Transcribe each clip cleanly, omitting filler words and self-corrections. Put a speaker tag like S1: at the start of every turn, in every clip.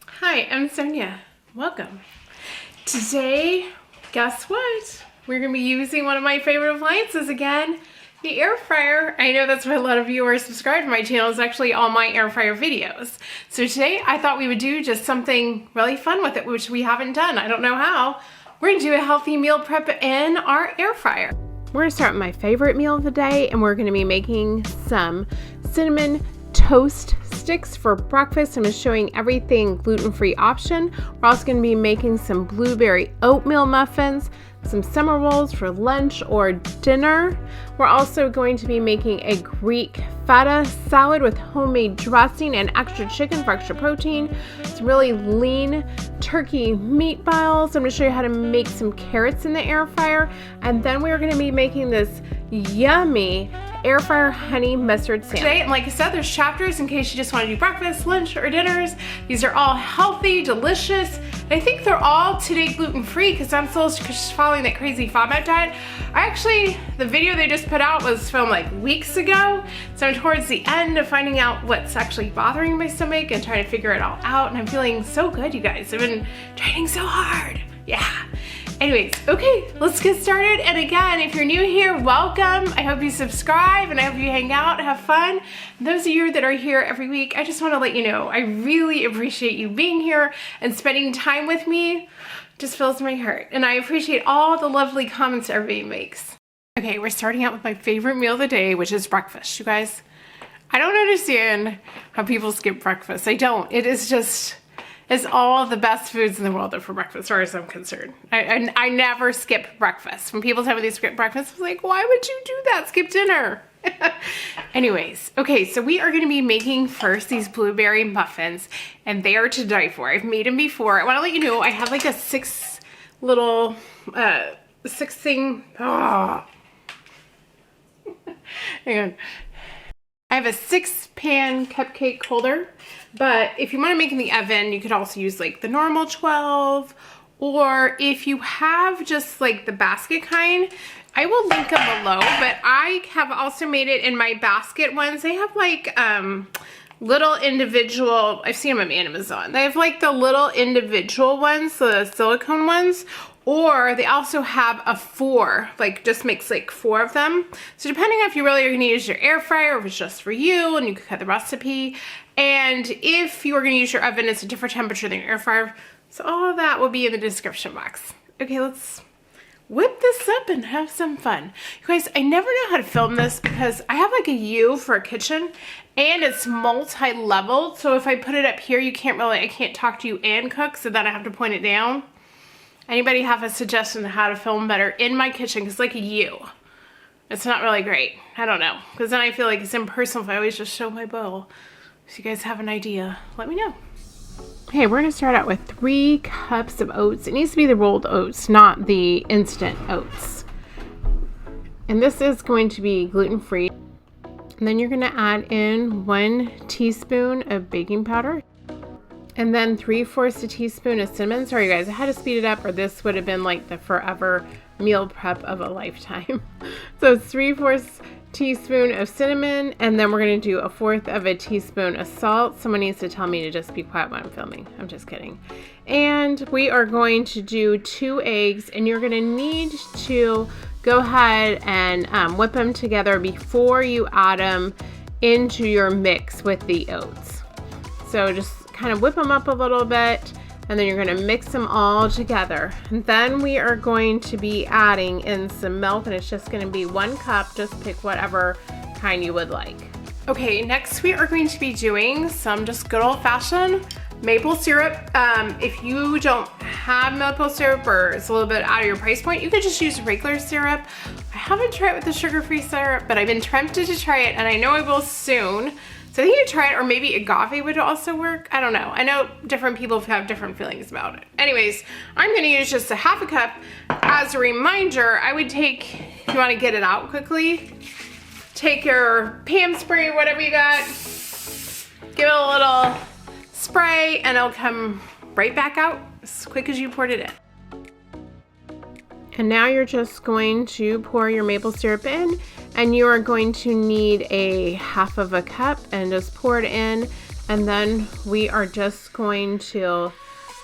S1: Hi, I'm Sonia. Welcome. Today, guess what? We're gonna be using one of my favorite appliances again, the air fryer. I know that's why a lot of you are subscribed to my channel. It's actually all my air fryer videos. So today I thought we would do just something really fun with it, which we haven't done. I don't know how. We're gonna do a healthy meal prep in our air fryer. We're gonna start with my favorite meal of the day, and we're gonna be making some cinnamon toast sticks for breakfast. I'm just showing everything gluten-free option. We're also going to be making some blueberry oatmeal muffins, some summer rolls for lunch or dinner. We're also going to be making a Greek feta salad with homemade dressing and extra chicken for extra protein. Some really lean turkey meatballs. I'm going to show you how to make some carrots in the air fryer. And then we're going to be making this yummy air fryer honey mustard sandwich. Today, and like I said, there's chapters in case you just want to do breakfast, lunch, or dinners. These are all healthy, delicious, and I think they're all today gluten-free because I'm still following that crazy FODMAP diet. The video they just put out was filmed like weeks ago, so I'm towards the end of finding out what's actually bothering my stomach and trying to figure it all out, and I'm feeling so good, you guys. I've been training so hard. Yeah. Anyways, okay, let's get started. And again, if you're new here, welcome. I hope you subscribe and I hope you hang out, have fun. And those of you that are here every week, I just want to let you know, I really appreciate you being here and spending time with me. Just fills my heart. And I appreciate all the lovely comments everybody makes. Okay, we're starting out with my favorite meal of the day, which is breakfast. You guys, I don't understand how people skip breakfast. I don't. It's all the best foods in the world for breakfast, as far as I'm concerned. I never skip breakfast. When people tell me they skip breakfast, I'm like, why would you do that? Skip dinner. Anyways, okay, so we are gonna be making first these blueberry muffins, and they are to die for. I've made them before. I wanna let you know, I have like a six thing. Oh. Hang on. I have a 6-pan cupcake holder, but if you want to make in the oven, you could also use like the normal 12, or if you have just like the basket kind, I will link them below, but I have also made it in my basket ones. They have like little individual, I've seen them on Amazon. They have like the little individual ones, the silicone ones, or they also have a 4, like just makes like 4 of them. So depending on if you really are gonna use your air fryer or if it's just for you, and you can cut the recipe. And if you are gonna use your oven, it's a different temperature than your air fryer. So all of that will be in the description box. Okay, let's whip this up and have some fun. You guys, I never know how to film this because I have like a U for a kitchen and it's multi-leveled. So if I put it up here, I can't talk to you and cook, so then I have to point it down. Anybody have a suggestion on how to film better in my kitchen? Because like a U, it's not really great. I don't know. Because then I feel like it's impersonal if I always just show my bowl. If you guys have an idea, let me know. Okay, we're going to start out with 3 cups of oats. It needs to be the rolled oats, not the instant oats. And this is going to be gluten-free. And then you're going to add in 1 teaspoon of baking powder. And then 3/4 a teaspoon of cinnamon. Sorry guys, I had to speed it up or this would have been like the forever meal prep of a lifetime. So it's 3/4 teaspoon of cinnamon, and then we're gonna do 1/4 of a teaspoon of salt. Someone needs to tell me to just be quiet when I'm filming. I'm just kidding. And we are going to do 2 eggs, and you're gonna need to go ahead and whip them together before you add them into your mix with the oats. So just kind of whip them up a little bit, and then you're going to mix them all together. And then we are going to be adding in some milk, and it's just going to be 1 cup. Just pick whatever kind you would like. Okay, next we are going to be doing some just good old-fashioned maple syrup. If you don't have maple syrup or it's a little bit out of your price point, you could just use regular syrup. I haven't tried it with the sugar-free syrup, but I've been tempted to try it, and I know I will soon. So I think you try it, or maybe agave would also work. I don't know. I know different people have different feelings about it. Anyways, I'm gonna use just a 1/2 cup. As a reminder, I would take, if you wanna get it out quickly, take your Pam spray, whatever you got, give it a little spray, and it'll come right back out as quick as you poured it in. And now you're just going to pour your maple syrup in, and you are going to need a 1/2 cup and just pour it in. And then we are just going to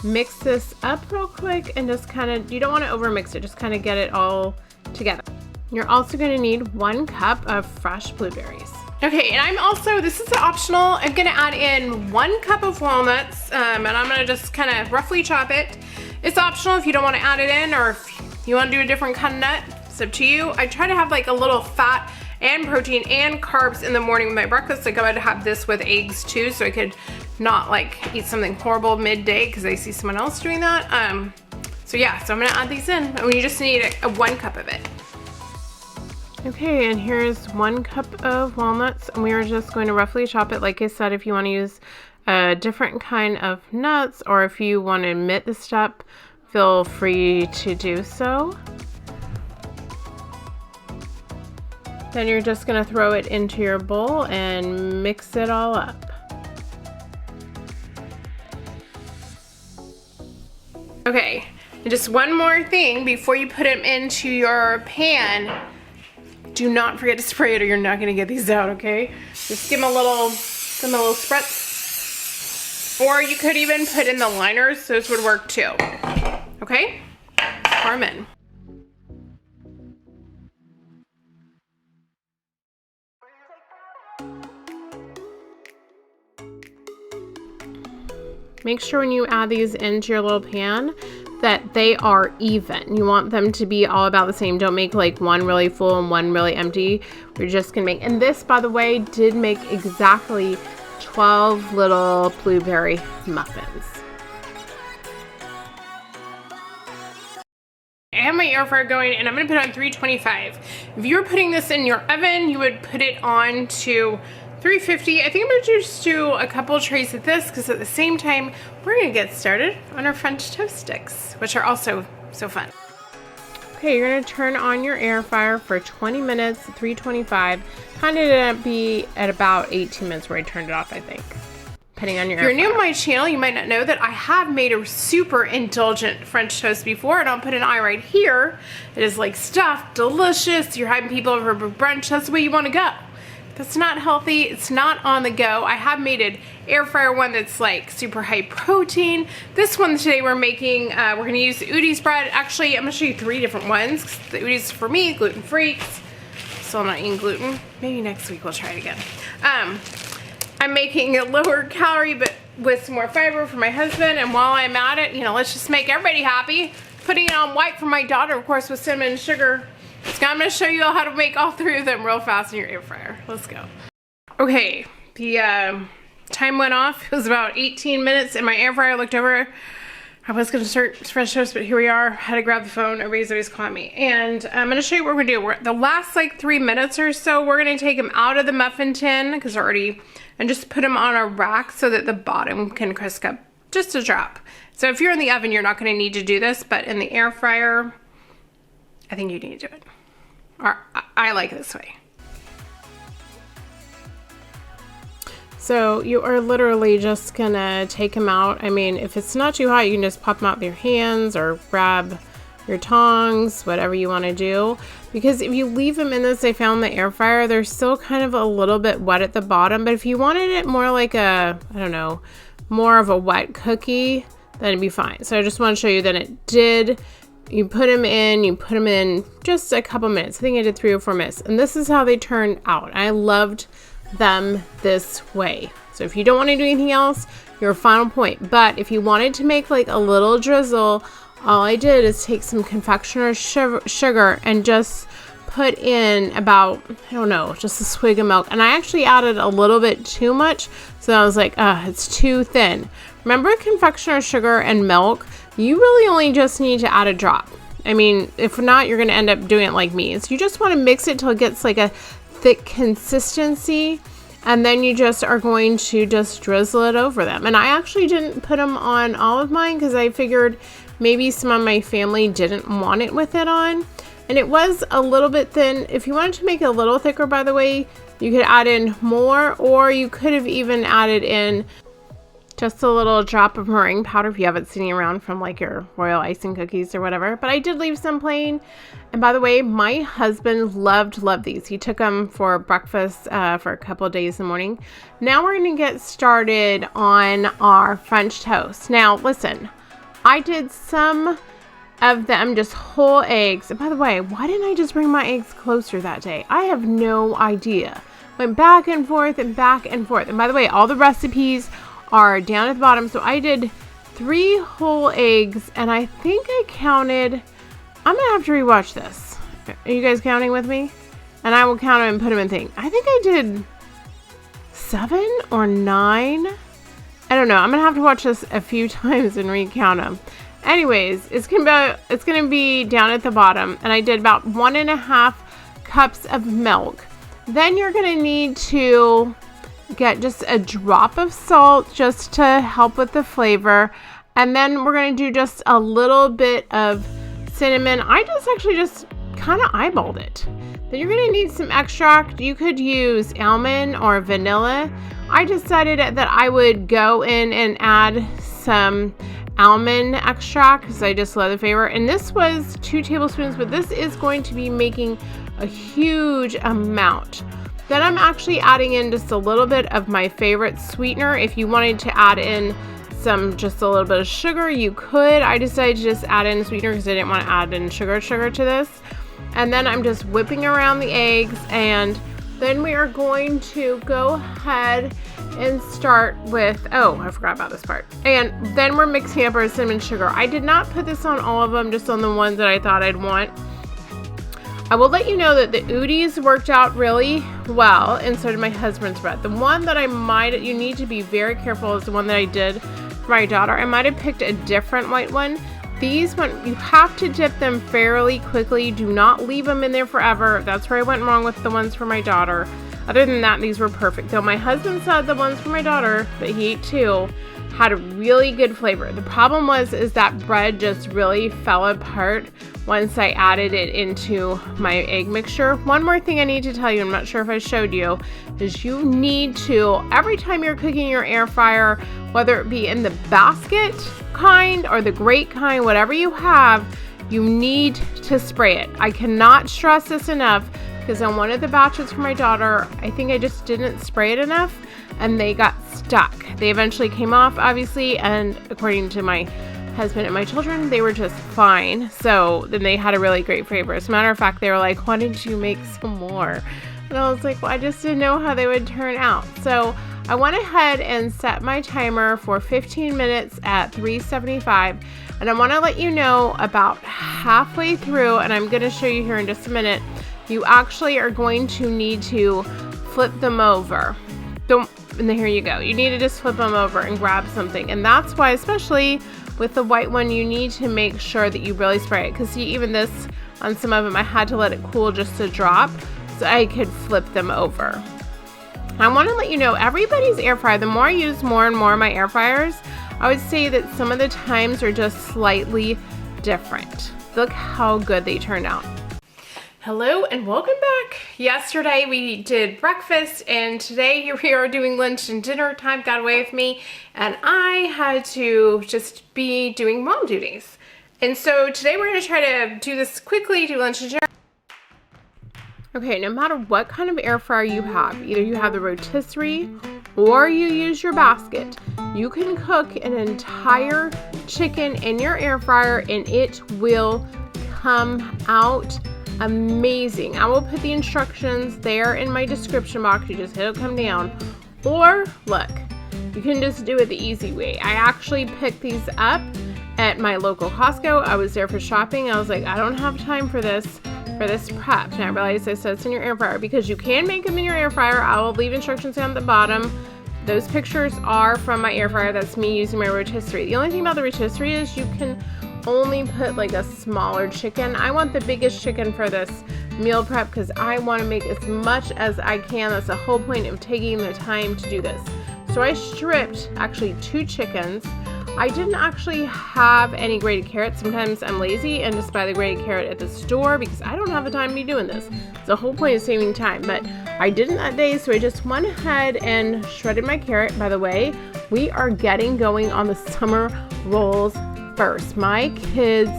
S1: mix this up real quick and just kind of, you don't want to over mix it, just kind of get it all together. You're also going to need 1 cup of fresh blueberries. Okay, and I'm also, this is optional, I'm going to add in 1 cup of walnuts, and I'm going to just kind of roughly chop it. It's optional if you don't want to add it in, or if you want to do a different kind of nut, it's up to you. I try to have like a little fat and protein and carbs in the morning with my breakfast. Like I would have this with eggs too, so I could not like eat something horrible midday because I see someone else doing that. So yeah, so I'm gonna add these in, and you just need a 1 cup of it. Okay, and here's 1 cup of walnuts, and we are just going to roughly chop it. Like I said, if you want to use a different kind of nuts, or if you want to omit the step, feel free to do so. Then you're just going to throw it into your bowl and mix it all up. Okay, and just one more thing before you put them into your pan. Do not forget to spray it or you're not going to get these out, okay? Just give them a little spritz. Or you could even put in the liners, those would work too. Okay? Pour them in. Make sure when you add these into your little pan that they are even. You want them to be all about the same. Don't make like one really full and one really empty. We're just gonna make, and this, by the way, did make exactly 12 little blueberry muffins. I have my air fryer going, and I'm gonna put it on 325. If you were putting this in your oven, you would put it on to 350. I think I'm gonna just do a couple trays of this because at the same time, we're gonna get started on our French toast sticks, which are also so fun. Okay, you're gonna turn on your air fryer for 20 minutes, 325. Kind of ended up be at about 18 minutes where I turned it off, I think. Depending on your air fryer. If you're new to my channel, you might not know that I have made a super indulgent French toast before, and I'll put an eye right here. It is like stuffed, delicious. You're having people over for brunch, that's the way you wanna go. That's not healthy, it's not on the go. I have made an air fryer one that's like super high protein. This one today we're making, we're gonna use the Udi's bread. Actually, I'm gonna show you 3 different ones. The Udi's for me, gluten-free. Still not eating gluten. Maybe next week we'll try it again. I'm making a lower calorie but with some more fiber for my husband, and while I'm at it, you know, let's just make everybody happy. Putting it on white for my daughter, of course, with cinnamon and sugar. So I'm going to show you how to make all 3 of them real fast in your air fryer. Let's go. Okay, the time went off. It was about 18 minutes in my air fryer. I looked over. I was going to start French toast, but here we are. Had to grab the phone. Everybody's always calling me. And I'm going to show you what we're going to do. The last like 3 minutes or so, we're going to take them out of the muffin tin because they're already, and just put them on a rack so that the bottom can crisp up just a drop. So if you're in the oven, you're not going to need to do this, but in the air fryer, I think you need to do it. Or I like it this way. So you are literally just gonna take them out. I mean, if it's not too hot, you can just pop them out with your hands or grab your tongs, whatever you want to do. Because if you leave them in this, I found the air fryer, they're still kind of a little bit wet at the bottom. But if you wanted it more like a, I don't know, more of a wet cookie, then it'd be fine. So I just want to show you that it did. You put them in just a couple minutes. I think I did 3 or 4 minutes. And this is how they turned out. I loved them this way. So if you don't want to do anything else, your final point. But if you wanted to make like a little drizzle, all I did is take some confectioner's sugar and just put in about, I don't know, just a swig of milk. And I actually added a little bit too much. So I was like, it's too thin. Remember confectioner's sugar and milk? You really only just need to add a drop. I mean, if not, you're going to end up doing it like me. So you just want to mix it till it gets like a thick consistency. And then you just are going to just drizzle it over them. And I actually didn't put them on all of mine because I figured maybe some of my family didn't want it with it on. And it was a little bit thin. If you wanted to make it a little thicker, by the way, you could add in more, or you could have even added in Just a little drop of meringue powder if you have it sitting around from like your royal icing cookies or whatever. But I did leave some plain. And by the way, my husband loved these. He took them for breakfast for a couple of days in the morning. Now we're going to get started on our French toast. Now, listen, I did some of them just whole eggs. And by the way, why didn't I just bring my eggs closer that day? I have no idea. Went back and forth and back and forth. And by the way, all the recipes are down at the bottom. So I did 3 whole eggs, and I think I counted, I'm gonna have to rewatch this. Are you guys counting with me? And I will count them and put them in thing. I think I did 7 or 9. I don't know. I'm gonna have to watch this a few times and recount them. Anyways, it's gonna be down at the bottom, and I did about 1.5 cups of milk. Then you're gonna need to get just a drop of salt just to help with the flavor, and then we're going to do just a little bit of cinnamon. I just kind of eyeballed it. Then you're going to need some extract. You could use almond or vanilla. I decided that I would go in and add some almond extract because I just love the flavor, and this was 2 tablespoons, but this is going to be making a huge amount. Then I'm actually adding in just a little bit of my favorite sweetener. If you wanted to add in just a little bit of sugar, you could. I decided to just add in sweetener because I didn't want to add in sugar to this. And then I'm just whipping around the eggs, and then we are going to go ahead and start with, oh, I forgot about this part. And then we're mixing up our cinnamon sugar. I did not put this on all of them, just on the ones that I thought I'd want. I will let you know that the Oaties worked out really well, and so did my husband's bread. The one that you need to be very careful is the one that I did for my daughter. I might have picked a different white one. These one, you have to dip them fairly quickly. Do not leave them in there forever. That's where I went wrong with the ones for my daughter. Other than that, these were perfect. Though my husband said the ones for my daughter that he ate too had a really good flavor. The problem is that bread just really fell apart once I added it into my egg mixture. One more thing I need to tell you, I'm not sure if I showed you, is you need to, every time you're cooking your air fryer, whether it be in the basket kind or the grate kind, whatever you have, you need to spray it. I cannot stress this enough because on one of the batches for my daughter, I think I just didn't spray it enough and they got stuck. They eventually came off, obviously, and according to my husband and my children, they were just fine. So then they had a really great flavor. As a matter of fact, they were like, why didn't you make some more? And I was like, well, I just didn't know how they would turn out. So I went ahead and set my timer for 15 minutes at 375. And I want to let you know about halfway through, and I'm going to show you here in just a minute, you actually are going to need to flip them over. And here you go. You need to just flip them over and grab something. And that's why, especially with the white one, you need to make sure that you really spray it. Because see, even this, on some of them, I had to let it cool just to drop so I could flip them over. I want to let you know, everybody's air fryer, the more I use more and more of my air fryers, I would say that some of the times are just slightly different. Look how good they turned out. Hello and welcome back. Yesterday we did breakfast and today we are doing lunch, and dinner time got away with me and I had to just be doing mom duties. And so today we're going to try to do this quickly, do lunch and dinner. Okay, no matter what kind of air fryer you have, either you have the rotisserie or you use your basket, you can cook an entire chicken in your air fryer and it will come out amazing. I will put the instructions there in my description box. You just hit it, come down. Or look, you can just do it the easy way. I actually picked these up at my local Costco. I was there for shopping. I was like, I don't have time for this prep. And I realized I said it's in your air fryer because you can make them in your air fryer. I will leave instructions down at the bottom. Those pictures are from my air fryer. That's me using my rotisserie. The only thing about the rotisserie is you can only put like a smaller chicken. I want the biggest chicken for this meal prep because I want to make as much as I can. That's the whole point of taking the time to do this. So I stripped actually 2 chickens. I didn't actually have any grated carrots. Sometimes I'm lazy and just buy the grated carrot at the store because I don't have the time to be doing this. It's the whole point of saving time, but I didn't that day, so I just went ahead and shredded my carrot. By the way, we are getting going on the summer rolls first. My kids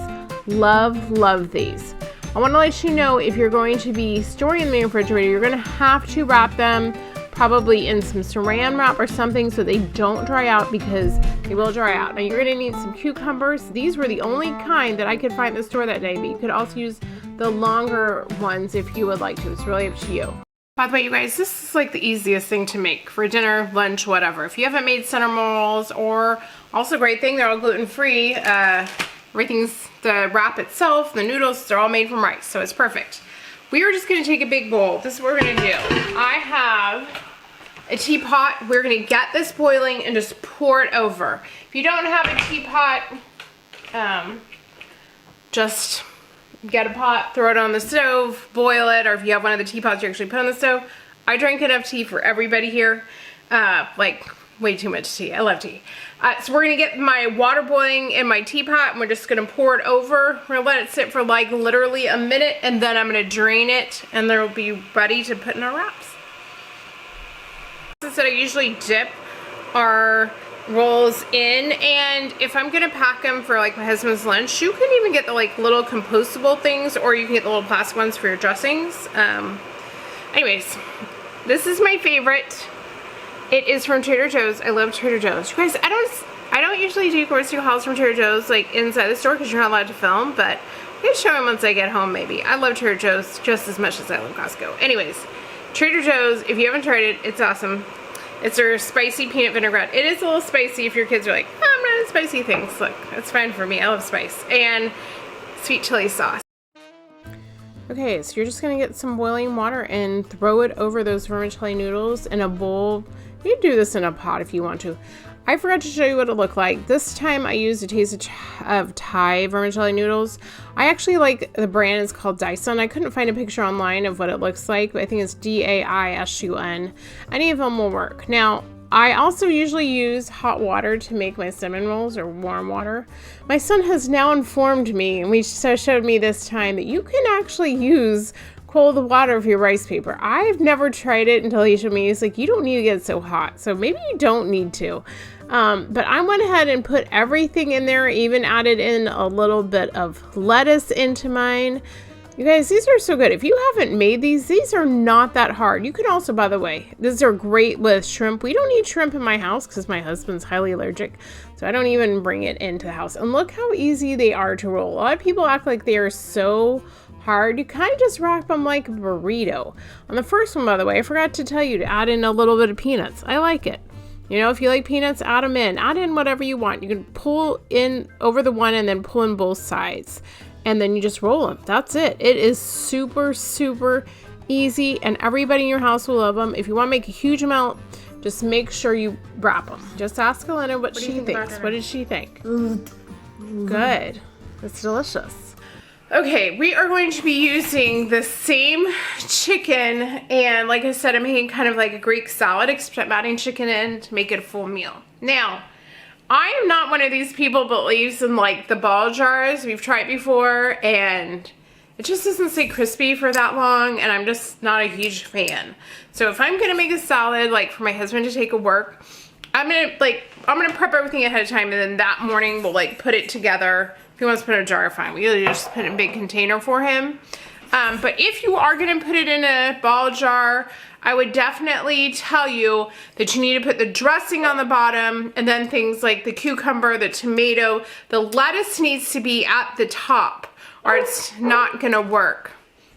S1: love these. I want to let you know, if you're going to be storing them in the refrigerator, you're going to have to wrap them probably in some saran wrap or something so they don't dry out, because they will dry out. Now you're going to need some cucumbers. These were the only kind that I could find in the store that day, but you could also use the longer ones if you would like to. It's really up to you. By the way, you guys, this is like the easiest thing to make for dinner, lunch, whatever. If you haven't made cinnamon rolls, or also great thing, they're all gluten-free. Everything's, the wrap itself, the noodles, they're all made from rice, so it's perfect. We are just gonna take a big bowl. This is what we're gonna do. I have a teapot. We're gonna get this boiling and just pour it over. If you don't have a teapot, just get a pot, throw it on the stove, boil it, or if you have one of the teapots you actually put on the stove. I drank enough tea for everybody here, like way too much tea. I love tea. So we're gonna get my water boiling in my teapot, and we're just gonna pour it over. We're gonna let it sit for like literally a minute, and then I'm gonna drain it, and they'll be ready to put in our wraps. So I usually dip our rolls in, and if I'm gonna pack them for like my husband's lunch, you can even get the like little compostable things, or you can get the little plastic ones for your dressings. Anyways, this is my favorite. It is from Trader Joe's. I love Trader Joe's. You guys, I don't usually do grocery hauls from Trader Joe's like inside the store because you're not allowed to film, but I'm gonna show them once I get home maybe. I love Trader Joe's just as much as I love Costco. Anyways, Trader Joe's, if you haven't tried it, it's awesome. It's their spicy peanut vinaigrette. It is a little spicy if your kids are like, oh, I'm not into spicy things. Look, that's fine for me. I love spice. And sweet chili sauce. Okay, so you're just gonna get some boiling water and throw it over those vermicelli noodles in a bowl. You can do this in a pot if you want to. I forgot to show you what it looked like. This time I used a taste of Thai vermicelli noodles. I actually like the brand. It's called Dyson. I couldn't find a picture online of what it looks like, but I think it's D-A-I-S-U-N. Any of them will work. Now, I also usually use hot water to make my cinnamon rolls, or warm water. My son has now informed me, and he showed me this time, that you can actually use cold water for your rice paper. I've never tried it until he showed me. He's like, you don't need to get it so hot. So maybe you don't need to. But I went ahead and put everything in there, even added in a little bit of lettuce into mine. You guys, these are so good. If you haven't made these are not that hard. You can also, by the way, these are great with shrimp. We don't eat shrimp in my house because my husband's highly allergic, so I don't even bring it into the house. And look how easy they are to roll. A lot of people act like they are so hard. You kind of just wrap them like a burrito. On the first one, by the way, I forgot to tell you to add in a little bit of peanuts. I like it. You know, if you like peanuts, add them in. Add in whatever you want. You can pull in over the one and then pull in both sides. And then you just roll them. That's it. It is super, super easy, and everybody in your house will love them. If you want to make a huge amount, just make sure you wrap them. Just ask Elena what she thinks. What did she think? Good. It's delicious. Okay, we are going to be using the same chicken, and like I said, I'm making kind of like a Greek salad, except adding chicken in to make it a full meal. Now, I am not one of these people that leaves in like the ball jars. We've tried before, and it just doesn't stay crispy for that long, and I'm just not a huge fan. So if I'm gonna make a salad, like for my husband to take to work, I'm gonna prep everything ahead of time, and then that morning we'll like put it together. If he wants to put it in a jar, fine. We usually just put it in a big container for him. But if you are gonna put it in a ball jar, I would definitely tell you that you need to put the dressing on the bottom, and then things like the cucumber, the tomato, the lettuce needs to be at the top, or it's not gonna work.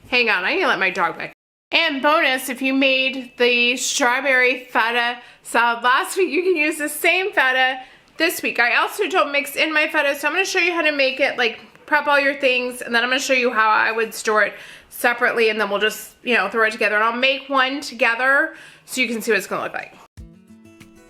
S1: Hang on, I need to let my dog back. And bonus, if you made the strawberry feta salad last week, you can use the same feta this week. I also don't mix in my feta, so I'm gonna show you how to make it, like prep all your things, and then I'm gonna show you how I would store it separately, and then we'll just, you know, throw it together, and I'll make one together so you can see what it's gonna look like.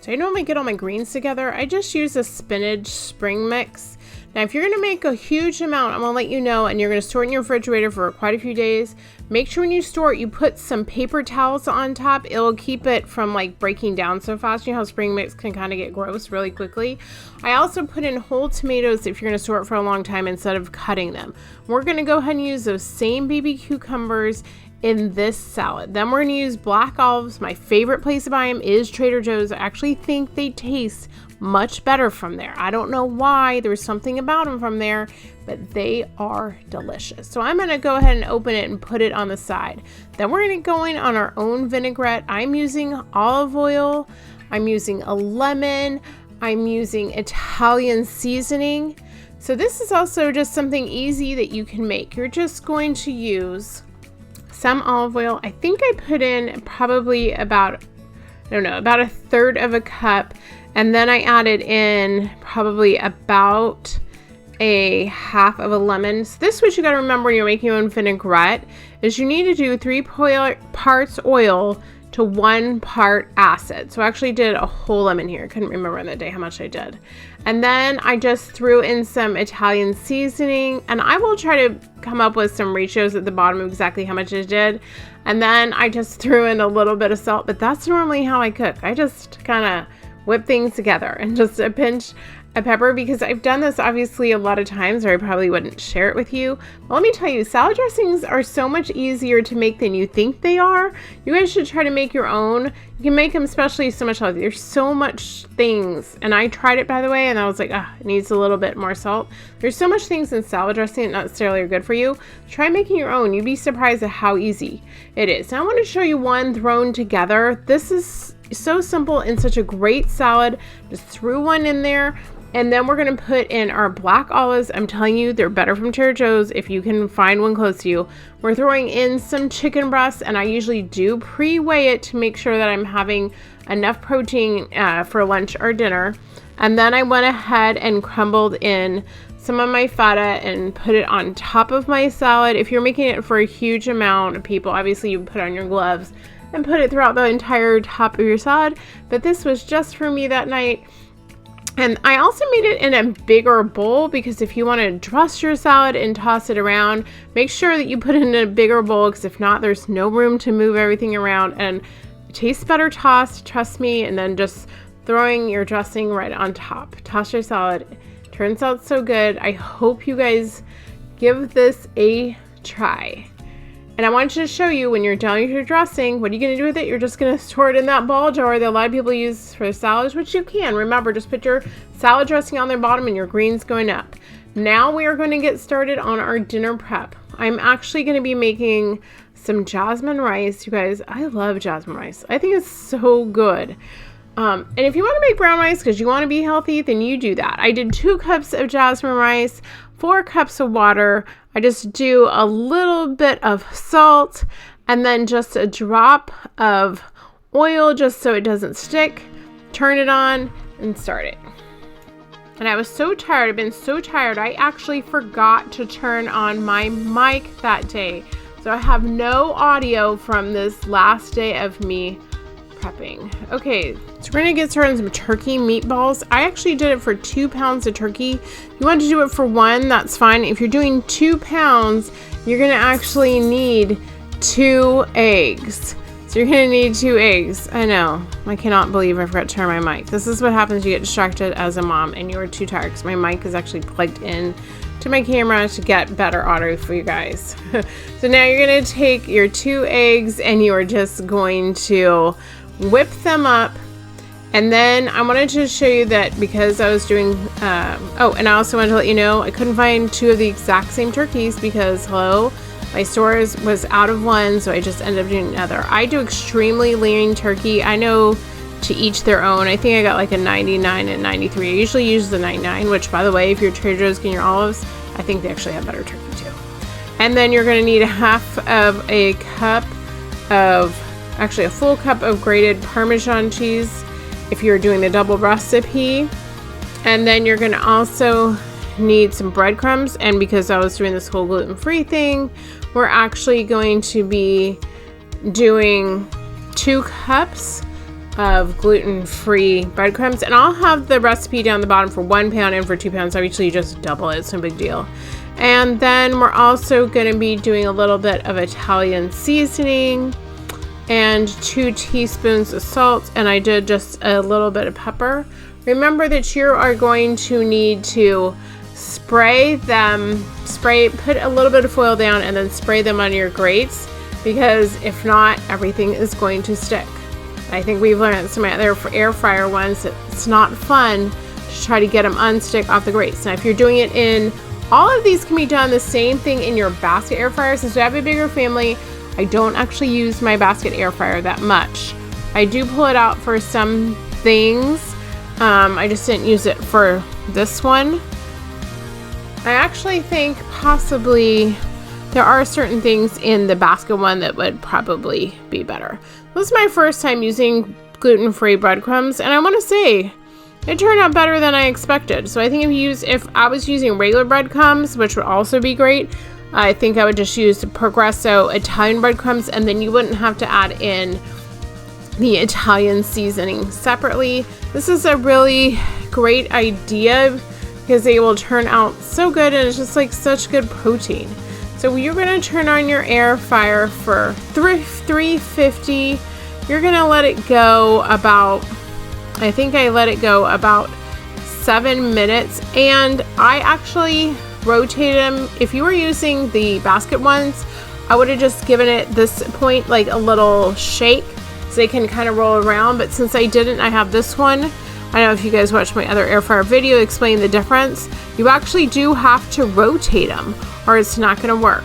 S1: So I normally get all my greens together. I just use a spinach spring mix. Now, if you're gonna make a huge amount, I'm gonna let you know, and you're gonna store it in your refrigerator for quite a few days, Make sure when you store it, you put some paper towels on top. It'll keep it from like breaking down so fast. You know how spring mix can kind of get gross really quickly. I also put in whole tomatoes if you're going to store it for a long time instead of cutting them. We're going to go ahead and use those same baby cucumbers in this salad. Then we're going to use black olives. My favorite place to buy them is Trader Joe's. I actually think they taste much better from there. I don't know why. There's something about them from there, but they are delicious. So I'm going to go ahead and open it and put it on the side. Then we're going to go in on our own vinaigrette. I'm using olive oil. I'm using a lemon. I'm using Italian seasoning. So this is also just something easy that you can make. You're just going to use some olive oil. I think I put in probably about a third of a cup. And then I added in probably about a half of a lemon. So this is what you got to remember when you're making your own vinaigrette is you need to do 3 parts oil to 1 part acid. So I actually did a whole lemon here. I couldn't remember on that day how much I did. And then I just threw in some Italian seasoning, and I will try to come up with some ratios at the bottom of exactly how much I did. And then I just threw in a little bit of salt, but that's normally how I cook. I just kind of whip things together and just a pinch of pepper, because I've done this obviously a lot of times, or I probably wouldn't share it with you. But let me tell you, salad dressings are so much easier to make than you think they are. You guys should try to make your own. You can make them especially so much healthier. There's so much things, and I tried it by the way, and I was like, it needs a little bit more salt. There's so much things in salad dressing that not necessarily are good for you. Try making your own. You'd be surprised at how easy it is. Now I want to show you one thrown together. This is so simple and such a great salad. Just threw one in there. And then we're going to put in our black olives. I'm telling you, they're better from Trader Joe's if you can find one close to you. We're throwing in some chicken breasts, and I usually do pre-weigh it to make sure that I'm having enough protein for lunch or dinner. And then I went ahead and crumbled in some of my feta and put it on top of my salad. If you're making it for a huge amount of people, obviously you put on your gloves and put it throughout the entire top of your salad. But this was just for me that night. And I also made it in a bigger bowl, because if you want to dress your salad and toss it around, make sure that you put it in a bigger bowl, because if not, there's no room to move everything around, and it tastes better tossed, trust me. And then just throwing your dressing right on top. Toss your salad. Turns out so good. I hope you guys give this a try. And I want you to show you, when you're done with your dressing, what are you going to do with it? You're just going to store it in that ball jar that a lot of people use for salads, which you can. Remember, just put your salad dressing on the bottom and your greens going up. Now we are going to get started on our dinner prep. I'm actually going to be making some jasmine rice. You guys, I love jasmine rice. I think it's so good. And if you want to make brown rice because you want to be healthy, then you do that. I did 2 cups of jasmine rice, 4 cups of water. I just do a little bit of salt and then just a drop of oil just so it doesn't stick. Turn it on and start it. And I was so tired. I've been so tired. I actually forgot to turn on my mic that day. So I have no audio from this last day of me prepping. Okay, so we're gonna get started on some turkey meatballs. I actually did it for 2 pounds of turkey. If you want to do it for 1, that's fine. If you're doing 2 pounds, you're gonna actually need 2 eggs. So you're gonna need 2 eggs. I know, I cannot believe I forgot to turn my mic. This is what happens, you get distracted as a mom and you are too tired, because my mic is actually plugged in to my camera to get better audio for you guys. So now you're gonna take your 2 eggs and you are just going to whip them up. And then I wanted to show you that because I was doing and I also wanted to let you know I couldn't find 2 of the exact same turkeys because my store was out of 1, so I just ended up doing another. I do extremely lean turkey. I know, to each their own. I think I got like a 99 and 93. I usually use the 99, which, by the way, if you're Trader Joe's getting your olives, I think they actually have better turkey too. And then you're going to need a full cup of grated Parmesan cheese if you're doing the double recipe. And then you're going to also need some breadcrumbs. And because I was doing this whole gluten-free thing, we're actually going to be doing 2 cups of gluten-free breadcrumbs. And I'll have the recipe down the bottom for 1 pound and for 2 pounds. I usually just double it. It's no big deal. And then we're also going to be doing a little bit of Italian seasoning and 2 teaspoons of salt, and I did just a little bit of pepper. Remember that you are going to need to put a little bit of foil down and then spray them on your grates, because if not, everything is going to stick. I think we've learned some other air fryer ones that it's not fun to try to get them unstick off the grates. Now if you're doing it in, all of these can be done the same thing in your basket air fryer. Since we have a bigger family, I don't actually use my basket air fryer that much. I do pull it out for some things. I just didn't use it for this one. I actually think possibly there are certain things in the basket one that would probably be better. This is my first time using gluten-free breadcrumbs, and I want to say it turned out better than I expected. So I think if I was using regular breadcrumbs, which would also be great, I think I would just use the Progresso Italian breadcrumbs, and then you wouldn't have to add in the Italian seasoning separately. This is a really great idea because they will turn out so good, and it's just like such good protein. So you're going to turn on your air fryer for 350. You're going to let it go about, I think I let it go about 7 minutes, and I actually rotate them. If you were using the basket ones, I would have just given it this point like a little shake so they can kind of roll around, but since I didn't, I have this one. I don't know if you guys watched my other air fryer video explaining the difference. You actually do have to rotate them or it's not going to work.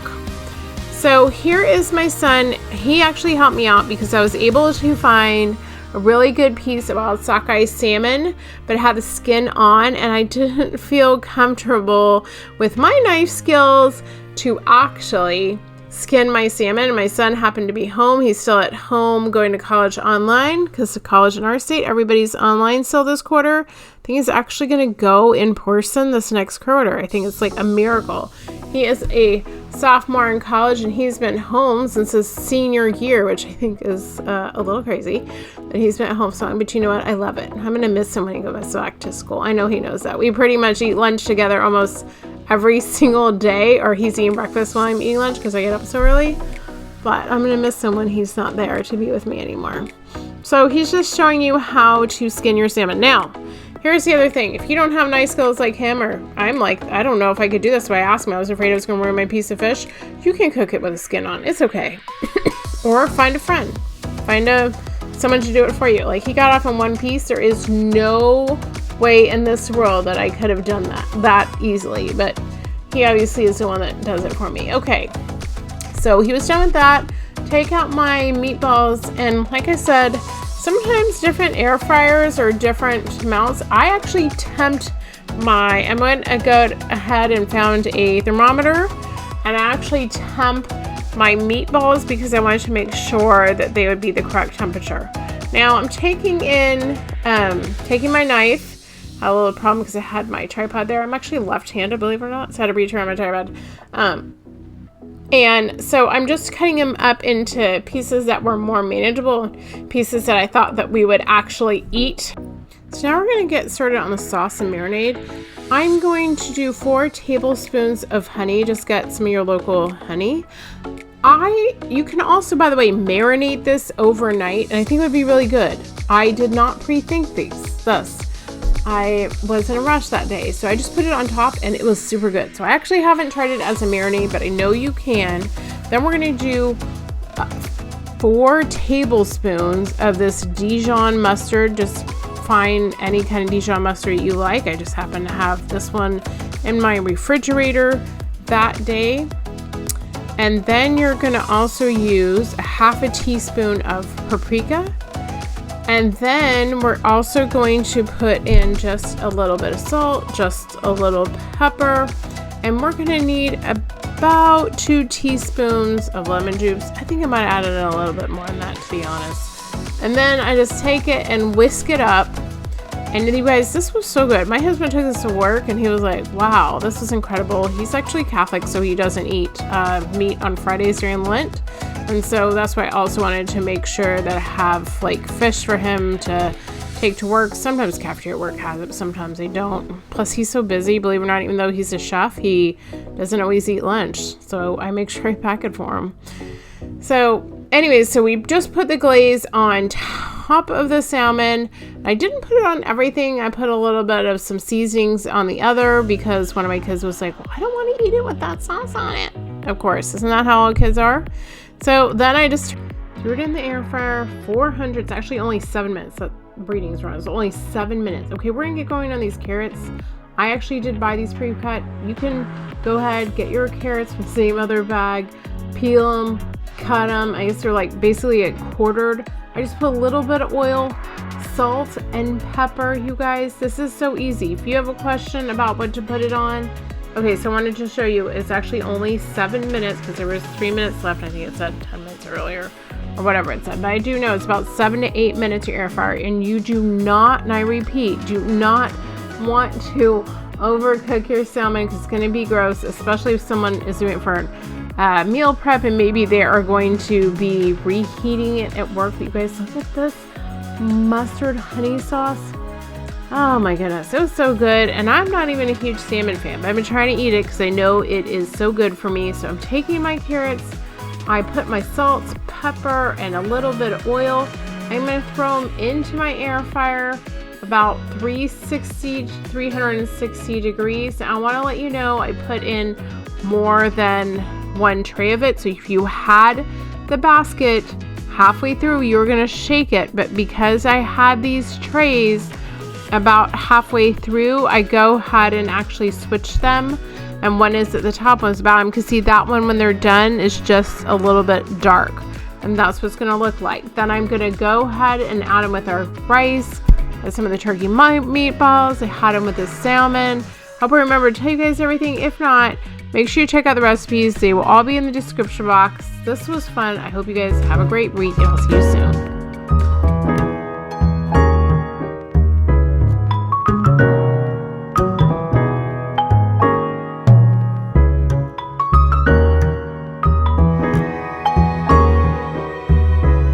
S1: So here is my son. He actually helped me out because I was able to find a really good piece of sockeye salmon, but it had the skin on, and I didn't feel comfortable with my knife skills to actually skin my salmon. My son happened to be home. He's still at home going to college online, because the college in our state, everybody's online still this quarter. I think he's actually going to go in person this next quarter. I think it's like a miracle. He is a sophomore in college, and he's been home since his senior year, which I think is a little crazy, but he's been at home. But you know what? I love it. I'm going to miss him when he goes back to school. I know he knows that. We pretty much eat lunch together almost every single day, or he's eating breakfast while I'm eating lunch because I get up so early. But I'm going to miss him when he's not there to be with me anymore. So he's just showing you how to skin your salmon. Now, here's the other thing. If you don't have knife skills like him, or I'm like, I don't know if I could do this, so I asked him. I was afraid I was going to ruin my piece of fish. You can cook it with a skin on. It's okay. Or find a friend. Find someone to do it for you. Like, he got off on one piece. There is no way in this world that I could have done that easily, but he obviously is the one that does it for me. Okay, so he was done with that. Take out my meatballs, and like I said, sometimes different air fryers or different mounts. I actually I went ahead and found a thermometer, and I actually temp my meatballs because I wanted to make sure that they would be the correct temperature. Now I'm taking my knife. I had a little problem because I had my tripod there. I'm actually left-handed, believe it or not, so I had to reach around my tripod. And so I'm just cutting them up into pieces that were more manageable, pieces that I thought that we would actually eat. So now we're going to get started on the sauce and marinade. I'm going to do 4 tablespoons of honey. Just get some of your local honey. You can also, by the way, marinate this overnight, and I think it would be really good. I did not pre-think this. I was in a rush that day, so I just put it on top, and it was super good. So I actually haven't tried it as a marinade, but I know you can. Then we're going to do 4 tablespoons of this Dijon mustard. Just find any kind of Dijon mustard you like. I just happen to have this one in my refrigerator that day. And then you're going to also use 1/2 teaspoon of paprika. And then we're also going to put in just a little bit of salt, just a little pepper, and we're going to need about 2 teaspoons of lemon juice. I think I might have added in a little bit more than that, to be honest. And then I just take it and whisk it up. And you guys, this was so good. My husband took this to work, and he was like, wow, this is incredible. He's actually Catholic, so he doesn't eat meat on Fridays during Lent. And so that's why I also wanted to make sure that I have like fish for him to take to work. Sometimes cafeteria work has it, but sometimes they don't. Plus, he's so busy, believe it or not, even though he's a chef, he doesn't always eat lunch, so I make sure I pack it for him. So anyways, so we just put the glaze on top of the salmon. I didn't put it on everything. I put a little bit of some seasonings on the other because one of my kids was like, well, I don't want to eat it with that sauce on it. Of course, isn't that how all kids are? So then I just threw it in the air fryer, 400, it's actually only 7 minutes. That breeding's wrong, it's only 7 minutes. Okay, we're gonna get going on these carrots. I actually did buy these pre-cut. You can go ahead, get your carrots from the same other bag, peel them, cut them. I guess they're like basically quartered. I just put a little bit of oil, salt, and pepper, you guys. This is so easy. If you have a question about what to put it on, okay, so I wanted to show you, it's actually only 7 minutes because there was 3 minutes left. I think it said 10 minutes earlier or whatever it said, but I do know it's about 7 to 8 minutes to air fryer, and you do not, and I repeat, do not want to overcook your salmon because it's going to be gross, especially if someone is doing it for meal prep and maybe they are going to be reheating it at work. But you guys, look at this mustard honey sauce. Oh my goodness, it was so good. And I'm not even a huge salmon fan, but I've been trying to eat it because I know it is so good for me. So I'm taking my carrots, I put my salt, pepper, and a little bit of oil. I'm going to throw them into my air fryer about 360 degrees. I want to let you know I put in more than one tray of it. So if you had the basket halfway through, you were going to shake it. But because I had these trays about halfway through, I go ahead and actually switch them. And one is at the top, one's bottom. Because see, that one, when they're done, is just a little bit dark. And that's what it's going to look like. Then I'm going to go ahead and add them with our rice, and some of the turkey meatballs. I had them with the salmon. Hope I remember to tell you guys everything. If not, make sure you check out the recipes. They will all be in the description box. This was fun. I hope you guys have a great week, and I'll see you soon.